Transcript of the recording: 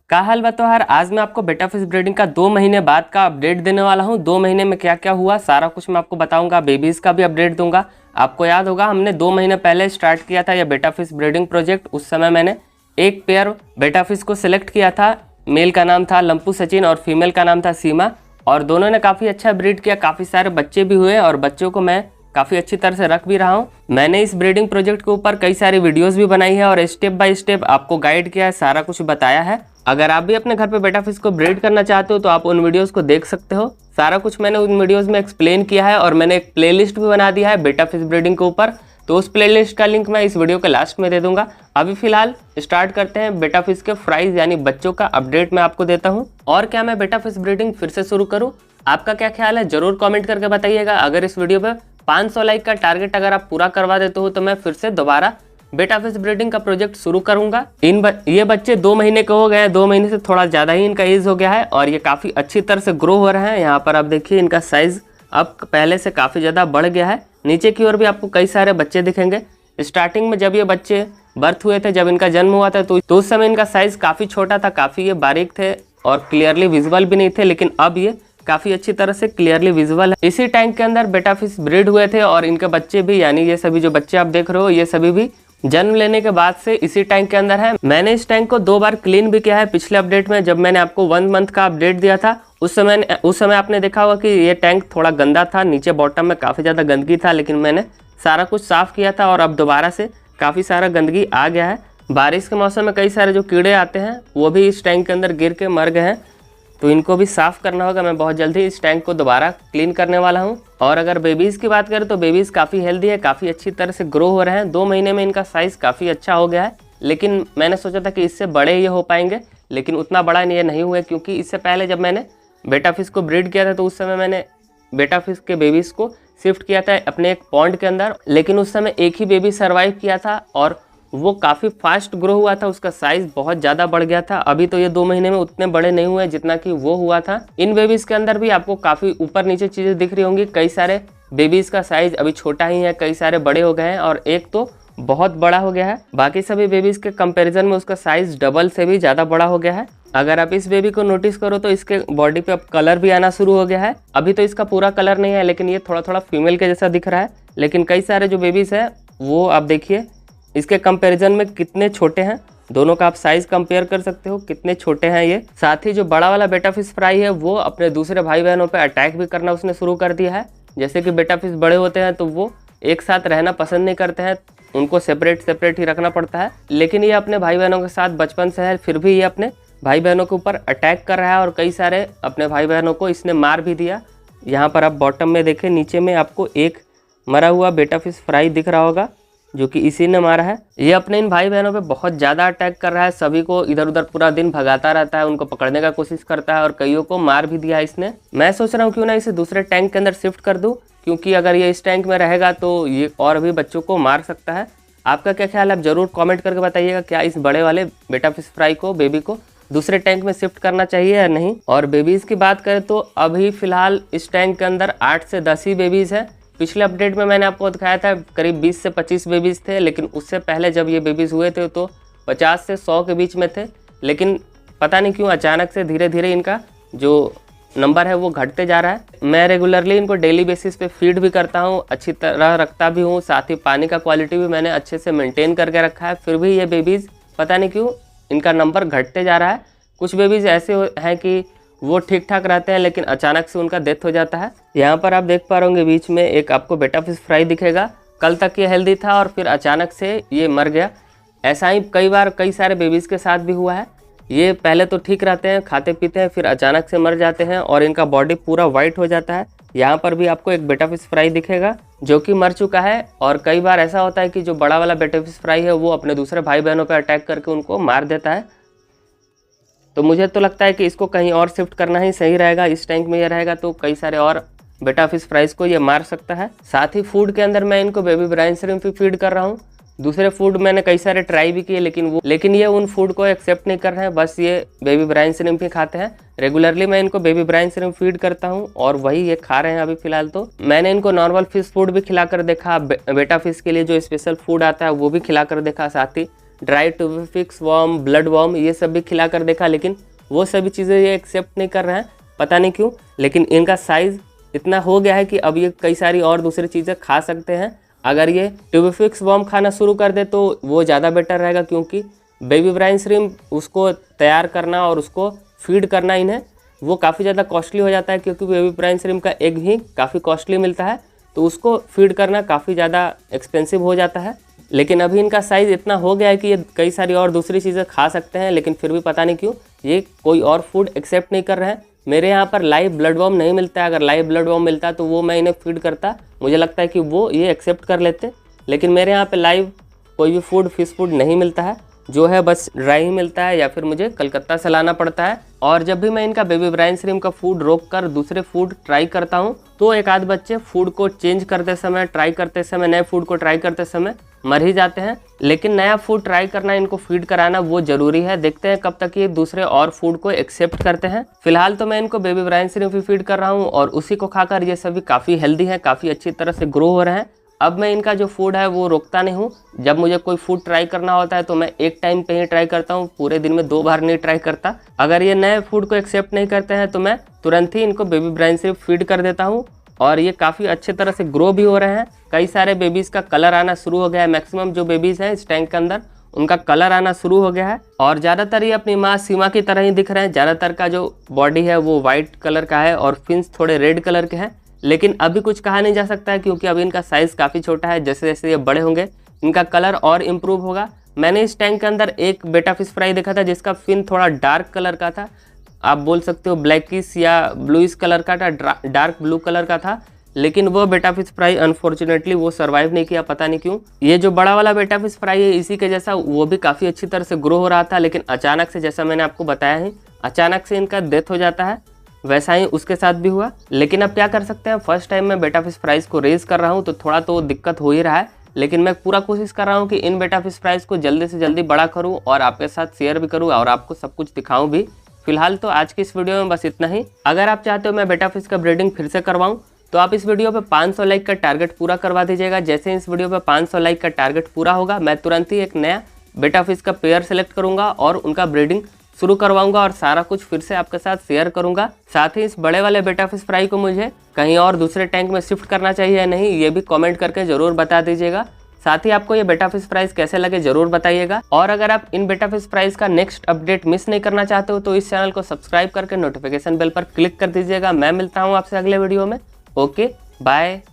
का हाल बतौहार। आज मैं आपको बेटा फिश ब्रीडिंग का 2 महीने बाद का अपडेट देने वाला हूं। 2 महीने में क्या क्या हुआ सारा कुछ मैं आपको बताऊंगा। बेबीज़ का भी अपडेट दूंगा। आपको याद होगा हमने 2 महीने पहले स्टार्ट किया था यह बेटा फिश ब्रीडिंग प्रोजेक्ट। उस समय मैंने एक पेयर बेटा फिश को सिलेक्ट किया था। मेल का नाम था लंपू सचिन और फीमेल का नाम था सीमा, और दोनों ने काफ़ी अच्छा ब्रीड किया। काफ़ी सारे बच्चे भी हुए और बच्चों को मैं काफ़ी अच्छी तरह से रख भी रहा हूँ। मैंने इस ब्रीडिंग प्रोजेक्ट के ऊपर कई सारी वीडियोस भी बनाई है और स्टेप बाय स्टेप आपको गाइड किया है, सारा कुछ बताया है। अगर आप भी अपने घर पे बेटा फिश को ब्रीड करना चाहते हो तो आप उन वीडियोस को देख सकते हो। सारा कुछ मैंने उन वीडियोस में एक्सप्लेन किया है और मैंने एक प्लेलिस्ट भी बना दिया है बेटा फिश ब्रीडिंग के ऊपर। तो उस प्लेलिस्ट का लिंक मैं इस वीडियो के लास्ट में दे दूंगा। अभी फिलहाल स्टार्ट करते हैं। बेटा फिश के फ्राइज यानी बच्चों का अपडेट मैं आपको देता हूँ। और क्या मैं बेटा फिश ब्रीडिंग फिर से शुरू करूँ? आपका क्या ख्याल है जरूर कमेंट करके बताइएगा। अगर इस वीडियो पे 500 लाइक का टारगेट अगर आप पूरा करवा देते हो तो मैं फिर से दोबारा बेटा फिश ब्रीडिंग का प्रोजेक्ट शुरू करूंगा। ये बच्चे 2 महीने के हो गए हैं, 2 महीने से थोड़ा ज़्यादा ही इनका एज हो गया है और ये काफ़ी अच्छी तरह से ग्रो हो रहे हैं। यहाँ पर आप देखिए इनका साइज़ अब पहले से काफ़ी ज़्यादा बढ़ गया है। नीचे की ओर भी आपको कई सारे बच्चे दिखेंगे। स्टार्टिंग में जब ये बच्चे बर्थ हुए थे, जब इनका जन्म हुआ था तो उस समय इनका साइज़ काफ़ी छोटा था, काफ़ी ये बारीक थे और क्लियरली विजिबल भी नहीं थे, लेकिन अब ये काफ़ी अच्छी तरह से क्लियरली विजिबल है। इसी टैंक के अंदर बेटा फिश ब्रीड हुए थे और इनके बच्चे भी, यानी ये सभी जो बच्चे आप देख रहे हो ये सभी भी जन्म लेने के बाद से इसी टैंक के अंदर है। मैंने इस टैंक को 2 बार क्लीन भी किया है। पिछले अपडेट में जब मैंने आपको 1 मंथ का अपडेट दिया था उस समय आपने देखा होगा कि ये टैंक थोड़ा गंदा था, नीचे बॉटम में काफ़ी ज़्यादा गंदगी था, लेकिन मैंने सारा कुछ साफ़ किया था और अब दोबारा से काफ़ी सारा गंदगी आ गया है। बारिश के मौसम में कई सारे जो कीड़े आते हैं वो भी इस टैंक के अंदर गिर के मर गए हैं, तो इनको भी साफ़ करना होगा। मैं बहुत जल्दी इस टैंक को दोबारा क्लीन करने वाला हूं। और अगर बेबीज़ की बात करें तो बेबीज़ काफ़ी हेल्दी है, काफ़ी अच्छी तरह से ग्रो हो रहे हैं। 2 महीने में इनका साइज़ काफ़ी अच्छा हो गया है, लेकिन मैंने सोचा था कि इससे बड़े ये हो पाएंगे, लेकिन उतना बड़ा ये नहीं हुए, क्योंकि इससे पहले जब मैंने बेटा फिश को ब्रीड किया था तो उस समय मैंने बेटा फिश के बेबीज़ को शिफ्ट किया था अपने एक पॉन्ड के अंदर, लेकिन उस समय एक ही बेबी सर्वाइव किया था और वो काफ़ी फास्ट ग्रो हुआ था, उसका साइज़ बहुत ज़्यादा बढ़ गया था। अभी तो ये 2 महीने में उतने बड़े नहीं हुए जितना कि वो हुआ था। इन बेबीज़ के अंदर भी आपको काफ़ी ऊपर नीचे चीज़ें दिख रही होंगी। कई सारे बेबीज़ का साइज़ अभी छोटा ही है, कई सारे बड़े हो गए हैं और एक तो बहुत बड़ा हो गया है। बाकी सभी बेबीज़ के कंपेरिजन में उसका साइज़ डबल से भी ज़्यादा बड़ा हो गया है। अगर आप इस बेबी को नोटिस करो तो इसके बॉडी पे अब कलर भी आना शुरू हो गया है। अभी तो इसका पूरा कलर नहीं है, लेकिन ये थोड़ा थोड़ा फीमेल के जैसा दिख रहा है। लेकिन कई सारे जो बेबीज़ हैं वो आप देखिए इसके कंपैरिजन में कितने छोटे हैं। दोनों का आप साइज़ कंपेयर कर सकते हो कितने छोटे हैं ये। साथ ही जो बड़ा वाला बेटा फिश फ्राई है वो अपने दूसरे भाई बहनों पे अटैक भी करना उसने शुरू कर दिया है। जैसे कि बेटा फिश बड़े होते हैं तो वो एक साथ रहना पसंद नहीं करते हैं, उनको सेपरेट ही रखना पड़ता है, लेकिन ये अपने भाई बहनों के साथ बचपन से है, फिर भी ये अपने भाई बहनों के ऊपर अटैक कर रहा है और कई सारे अपने भाई बहनों को इसने मार भी दिया। यहाँ पर आप बॉटम में देखें, नीचे में आपको एक मरा हुआ बेटा फिश फ्राई दिख रहा होगा जो कि इसी ने मारा है। ये अपने इन भाई बहनों पे बहुत ज़्यादा अटैक कर रहा है, सभी को इधर उधर पूरा दिन भगाता रहता है, उनको पकड़ने का कोशिश करता है और कईयों को मार भी दिया है इसने। मैं सोच रहा हूँ क्यों ना इसे दूसरे टैंक के अंदर शिफ्ट कर दूँ, क्योंकि अगर ये इस टैंक में रहेगा तो ये और भी बच्चों को मार सकता है। आपका क्या ख्याल है आप ज़रूर कॉमेंट करके बताइएगा। क्या इस बड़े वाले बेटा फिश फ्राई को, बेबी को दूसरे टैंक में शिफ्ट करना चाहिए या नहीं? और बेबीज़ की बात करें तो अभी फ़िलहाल इस टैंक के अंदर 8 से 10 ही बेबीज़ हैं। पिछले अपडेट में मैंने आपको दिखाया था करीब 20 से 25 बेबीज़ थे, लेकिन उससे पहले जब ये बेबीज़ हुए थे तो 50 से 100 के बीच में थे। लेकिन पता नहीं क्यों अचानक से धीरे धीरे इनका जो नंबर है वो घटते जा रहा है। मैं रेगुलरली इनको डेली बेसिस पे फीड भी करता हूँ, अच्छी तरह रखता भी हूँ, साथ ही पानी का क्वालिटी भी मैंने अच्छे से मेंटेन करके रखा है, फिर भी ये बेबीज़ पता नहीं क्यों इनका नंबर घटते जा रहा है। कुछ बेबीज़ ऐसे हैं कि वो ठीक ठाक रहते हैं, लेकिन अचानक से उनका डेथ हो जाता है। यहाँ पर आप देख पा रहे होंगे बीच में एक आपको बेटा फिश फ्राई दिखेगा। कल तक ये हेल्दी था और फिर अचानक से ये मर गया। ऐसा ही कई बार कई सारे बेबीज़ के साथ भी हुआ है। ये पहले तो ठीक रहते हैं, खाते पीते हैं, फिर अचानक से मर जाते हैं और इनका बॉडी पूरा वाइट हो जाता है। यहाँ पर भी आपको एक बेटा फिश फ्राई दिखेगा जो कि मर चुका है। और कई बार ऐसा होता है कि जो बड़ा वाला बेटा फिश फ्राई है वो अपने दूसरे भाई बहनों पर अटैक करके उनको मार देता है। तो मुझे तो लगता है कि इसको कहीं और शिफ्ट करना ही सही रहेगा। इस टैंक में ये रहेगा तो कई सारे और बेटा फिश फ्राइज को ये मार सकता है। साथ ही फूड के अंदर मैं इनको बेबी ब्राइन श्रिम्प भी फीड कर रहा हूँ। दूसरे फूड मैंने कई सारे ट्राई भी किए, लेकिन ये उन फूड को एक्सेप्ट नहीं कर रहे हैं, बस ये बेबी ब्राइन श्रिम्प ही खाते हैं। रेगुलरली मैं इनको बेबी ब्राइन श्रिम्प फीड करता हूँ और वही ये खा रहे हैं अभी फिलहाल। तो मैंने इनको नॉर्मल फिश फूड भी खिलाकर देखा, बेटा फिश के लिए जो स्पेशल फूड आता है वो भी खिलाकर देखा, साथ ही ड्राई ट्यूबोफिक्स वॉर्म, ब्लड वॉर्म, ये सब भी खिला कर देखा, लेकिन वो सभी चीज़ें ये एक्सेप्ट नहीं कर रहे हैं, पता नहीं क्यों। लेकिन इनका साइज़ इतना हो गया है कि अब ये कई सारी और दूसरी चीज़ें खा सकते हैं। अगर ये ट्यूबोफिक्स वॉर्म खाना शुरू कर दे तो वो ज़्यादा बेटर रहेगा, क्योंकि बेबी ब्राइन श्रिम्प उसको तैयार करना और उसको फीड करना इन्हें वो काफ़ी ज़्यादा कॉस्टली हो जाता है, क्योंकि बेबी ब्राइन श्रिम्प का एग ही काफ़ी कॉस्टली मिलता है, तो उसको फीड करना काफ़ी ज़्यादा एक्सपेंसिव हो जाता है। लेकिन अभी इनका साइज़ इतना हो गया है कि ये कई सारी और दूसरी चीज़ें खा सकते हैं, लेकिन फिर भी पता नहीं क्यों ये कोई और फूड एक्सेप्ट नहीं कर रहे हैं। मेरे यहाँ पर लाइव ब्लड वॉर्म नहीं मिलता है, अगर लाइव ब्लड वॉर्म मिलता तो वो मैं इन्हें फीड करता, मुझे लगता है कि वो ये एक्सेप्ट कर लेते। लेकिन मेरे यहाँ पे लाइव कोई भी फूड, फिश फूड नहीं मिलता है, जो है बस ड्राई ही मिलता है, या फिर मुझे कलकत्ता से लाना पड़ता है। और जब भी मैं इनका बेबी ब्राइन श्रिम्प का फूड रोक कर दूसरे फूड ट्राई करता हूँ तो एक आध बच्चे फूड को चेंज करते समय, ट्राई करते समय, नए फूड को ट्राई करते समय मर ही जाते हैं। लेकिन नया फूड ट्राई करना, इनको फीड कराना वो जरूरी है। देखते हैं कब तक ये दूसरे और फूड को एक्सेप्ट करते हैं। फिलहाल तो मैं इनको बेबी ब्राइन श्रिम्प ही फीड कर रहा हूँ और उसी को खाकर ये सभी काफ़ी हेल्दी हैं, काफ़ी अच्छी तरह से ग्रो हो रहे हैं। अब मैं इनका जो फूड है वो रोकता नहीं हूँ। जब मुझे कोई फूड ट्राई करना होता है तो मैं एक टाइम पे ही ट्राई करता हूँ, पूरे दिन में 2 बार नहीं ट्राई करता। अगर ये नए फूड को एक्सेप्ट नहीं करते हैं तो मैं तुरंत ही इनको बेबी ब्राइन श्रिम्प फीड कर देता हूँ और ये काफ़ी अच्छे तरह से ग्रो भी हो रहे हैं। कई सारे बेबीज़ का कलर आना शुरू हो गया है। मैक्सिमम जो बेबीज़ हैं इस टैंक के अंदर उनका कलर आना शुरू हो गया है और ज़्यादातर ये अपनी माँ सीमा की तरह ही दिख रहे हैं। ज़्यादातर का जो बॉडी है वो वाइट कलर का है और फिन्स थोड़े रेड कलर के हैं। लेकिन अभी कुछ कहा नहीं जा सकता है, क्योंकि अभी इनका साइज़ काफ़ी छोटा है। जैसे जैसे ये बड़े होंगे इनका कलर और इम्प्रूव होगा। मैंने इस टैंक के अंदर एक बेटा फिश फ्राई देखा था जिसका फिन थोड़ा डार्क कलर का था, आप बोल सकते हो ब्लैकिश या ब्लूइश कलर का था, डार्क ब्लू कलर का था। लेकिन वो बेटा फिश फ्राई अनफॉर्चुनेटली वो सर्वाइव नहीं किया, पता नहीं क्यों। ये जो बड़ा वाला बेटा फिश फ्राई है इसी के जैसा वो भी काफ़ी अच्छी तरह से ग्रो हो रहा था, लेकिन अचानक से, जैसा मैंने आपको बताया है, अचानक से इनका डेथ हो जाता है। वैसा ही उसके साथ भी हुआ। लेकिन अब क्या कर सकते हैं, फर्स्ट टाइम मैं बेटा फिश फ्राइज़ को रेज कर रहा हूँ तो थोड़ा तो दिक्कत हो ही रहा है। लेकिन मैं पूरा कोशिश कर रहा हूँ कि इन बेटा फिश फ्राइज़ को जल्दी से जल्दी बड़ा करूँ और आपके साथ शेयर भी करूँ और आपको सब कुछ दिखाऊँ भी। फिलहाल तो आज की इस वीडियो में बस इतना ही। अगर आप चाहते हो मैं बेटा फिश का ब्रीडिंग फिर से करवाऊँ तो आप इस वीडियो पे 500 लाइक का टारगेट पूरा करवा दीजिएगा। जैसे इस वीडियो पे 500 लाइक का टारगेट पूरा होगा मैं तुरंत ही एक नया बेटा फिश का पेयर सेलेक्ट करूँगा और उनका ब्रीडिंग शुरू करवाऊंगा और सारा कुछ फिर से आपके साथ शेयर करूंगा। साथ ही इस बड़े वाले बेटा फिश फ्राई को मुझे कहीं और दूसरे टैंक में शिफ्ट करना चाहिए या नहीं, ये भी कमेंट करके ज़रूर बता दीजिएगा। साथ ही आपको ये बेटा फिश फ्राइज कैसे लगे ज़रूर बताइएगा। और अगर आप इन बेटा फिश फ्राइज का नेक्स्ट अपडेट मिस नहीं करना चाहते हो तो इस चैनल को सब्सक्राइब करके नोटिफिकेशन बेल पर क्लिक कर दीजिएगा। मैं मिलता हूँ आपसे अगले वीडियो में। Okay, bye.